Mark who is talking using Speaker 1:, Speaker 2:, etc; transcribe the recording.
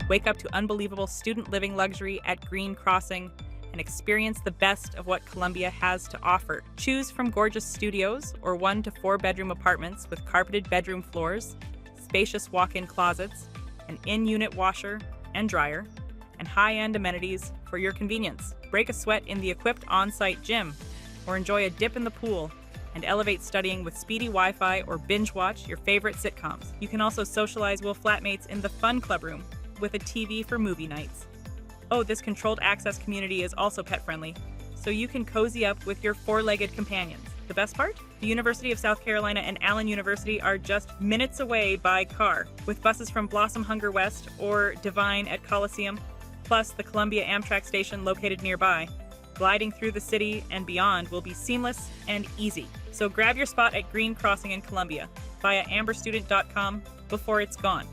Speaker 1: Wake up to unbelievable student living luxury at Greene Crossing and experience the best of what Columbia has to offer. Choose from gorgeous studios or 1 to 4 bedroom apartments with carpeted bedroom floors, spacious walk-in closets, an in-unit washer and dryer, and high-end amenities for your convenience. Break a sweat in the equipped on-site gym, or enjoy a dip in the pool and elevate studying with speedy Wi-Fi or binge watch your favorite sitcoms. You can also socialize with flatmates in the fun club room with a TV for movie nights. Oh, this controlled access community is also pet-friendly, so you can cozy up with your 4-legged companions. The best part? The University of South Carolina and Allen University are just minutes away by car, with buses from Blossom Hunger West or Divine at Coliseum, plus the Columbia Amtrak station located nearby. Gliding through the city and beyond will be seamless and easy. So grab your spot at Greene Crossing in Columbia via amberstudent.com before it's gone.